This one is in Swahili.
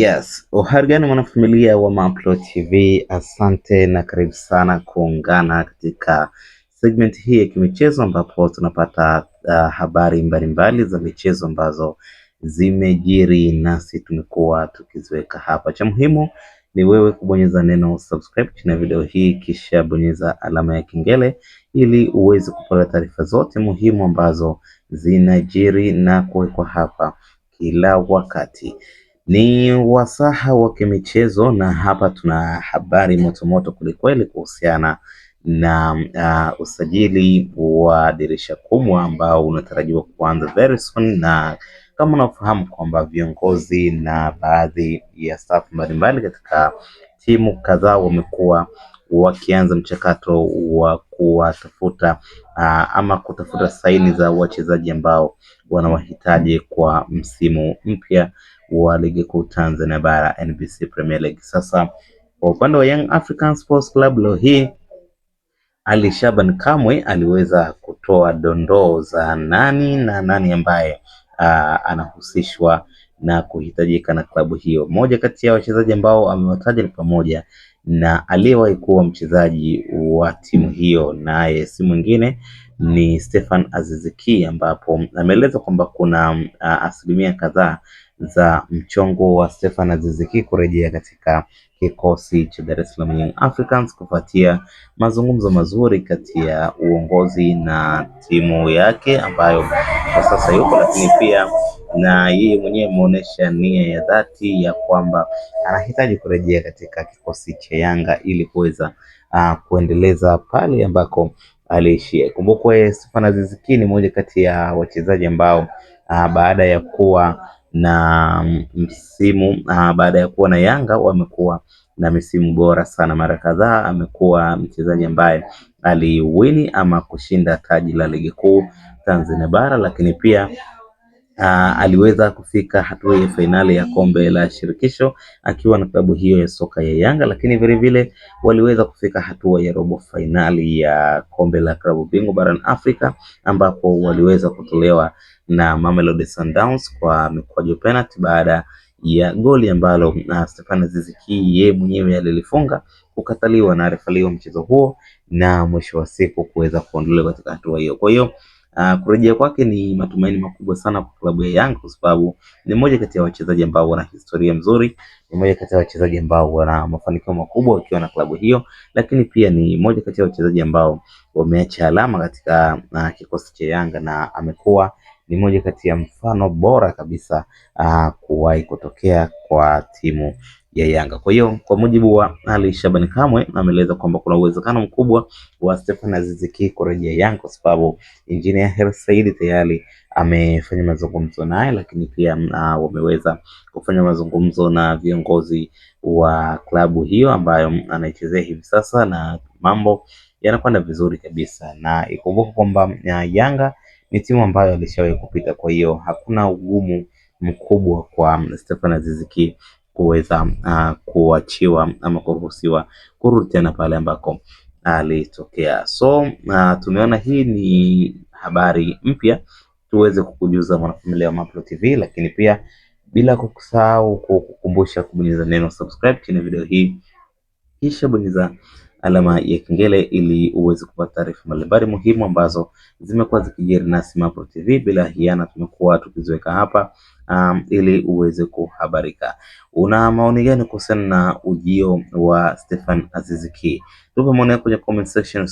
Yes, uhari gani mwanafamilia wa Mapro TV, asante na karibu sana kuungana katika segment hii ya kimichezo ambapo tunapata habari mbalimbali za michezo ambazo zimejiri nasi tumekuwa tukiziweka hapa. Cha muhimu ni wewe kubonyeza neno subscribe chini ya video hii, kisha bonyeza alama ya kengele ili uweze kupata taarifa zote muhimu ambazo zinajiri na kuwekwa hapa kila wakati. Ni wasaha wa kimichezo na hapa tuna habari motomoto kwelikweli kuhusiana na usajili wa dirisha kubwa ambao unatarajiwa kuanza very soon, na kama unafahamu kwamba viongozi na baadhi ya staff mbalimbali katika timu kadhaa wamekuwa wakianza mchakato wa kuwatafuta ama kutafuta saini za wachezaji ambao wanawahitaji kwa msimu mpya wa ligi kuu Tanzania bara NBC Premier League. Sasa kwa upande wa Young African Sports Club leo hii Ali Shaban Kamwe aliweza kutoa dondoo za nani ambaye anahusishwa na kuhitajika na klabu hiyo. Moja kati ya wachezaji ambao amewataja ni pamoja na aliyewahi kuwa mchezaji wa timu hiyo, naye si mwingine ni Stefan Aziz Ki, ambapo ameeleza kwamba kuna asilimia kadhaa za mchongo wa Stefan Aziz Ki kurejea katika kikosi cha Dar es Salaam Young Africans kufuatia mazungumzo mazuri kati ya uongozi na timu yake ambayo kwa sasa yuko, lakini pia na yeye mwenyewe ameonyesha nia ya dhati ya kwamba anahitaji kurejea katika kikosi cha Yanga ili kuweza kuendeleza pale ambako aliishia. Kumbukwe Stefan Aziz Ki ni moja kati ya wachezaji ambao baada ya kuwa na baada ya kuwa na Yanga wamekuwa na misimu bora sana. Mara kadhaa amekuwa mchezaji ambaye aliwini ama kushinda taji la ligi kuu Tanzania bara, lakini pia aliweza kufika hatua ya fainali ya kombe la shirikisho akiwa na klabu hiyo ya soka ya Yanga, lakini vile vile waliweza kufika hatua ya robo fainali ya kombe la klabu bingwa barani Afrika ambapo waliweza kutolewa na Mamelodi Sundowns kwa mikwaju penalty baada ya goli ambalo Stefan Aziz Ki yeye mwenyewe alilifunga kukataliwa na refali wa mchezo huo na mwisho wa siku kuweza kuondolewa katika hatua hiyo. Kwa hiyo kurejea kwake ni matumaini makubwa sana kwa klabu ya Yanga kwa sababu ni mmoja kati ya wachezaji ambao wana historia nzuri, ni mmoja kati ya wachezaji ambao wana mafanikio makubwa wakiwa na klabu hiyo, lakini pia ni mmoja kati ya wachezaji ambao wameacha alama katika kikosi cha Yanga na amekuwa ni moja kati ya mfano bora kabisa kuwahi kutokea kwa timu ya Yanga. Kwa hiyo kwa mujibu wa Ali Shaban Kamwe ameeleza kwamba kuna uwezekano mkubwa wa Stefan Aziz Ki kurejea Yanga kwa sababu Engineer Hersi Said tayari amefanya mazungumzo naye, lakini pia wameweza kufanya mazungumzo na viongozi wa klabu hiyo ambayo anaichezea hivi sasa na mambo yanakwenda vizuri kabisa, na ikumbuka kwamba Yanga ni timu ambayo alishawahi kupita, kwa hiyo hakuna ugumu mkubwa kwa Stefan Aziz Ki kuweza kuachiwa ama kuruhusiwa kurudi tena pale ambako alitokea. So tumeona hii ni habari mpya tuweze kukujuza mwanafamilia wa Mapro TV, lakini pia bila kukusahau kukukumbusha kubonyeza neno subscribe chini ya video hii, kisha bonyeza alama ya kengele ili uweze kupata taarifa mbalimbali muhimu ambazo zimekuwa zikijiri nasi Mapro TV bila hiana, tumekuwa tukiziweka hapa ili uweze kuhabarika. Una maoni gani kuhusiana na ujio wa Stefan Aziz Ki? Tupe maoni yako kwenye comment section.